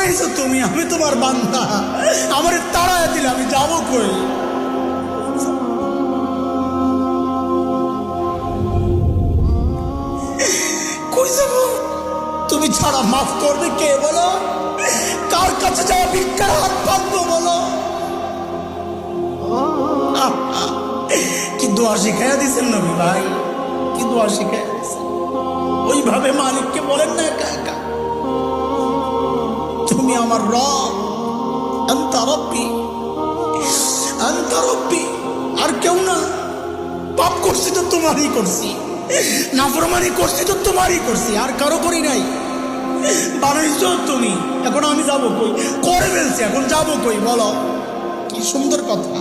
বানাইছো তুমি, আমি তোমার বান্দা। আমার তাড়ায় দিলে আমি যাবো কই? কই যাবো? তুমি ছাড়া মাফ করবে কে বলো? কার কাছে যাওয়া ভিক্ষার হাত পাতবো বলো? কি দোয়া শিখাইয়া দিচ্ছেন নবী ভাই, কি দোয়া শিখাইয়া দিচ্ছেন। ওইভাবে মালিককে বলেন না একা একা, তুমি আমার রব, আনতা রব্বি, আনতা রব্বি, আর কেউ না। পাপ করছি তো তোমারই করছি, নাফরমানি করছি তো তোমারই করছি, আর কারো করি নাই। বানাইছো তুমি, এখন আমি যাবো কই? করে ফেলছি, এখন যাবো কই বলো? কি সুন্দর কথা।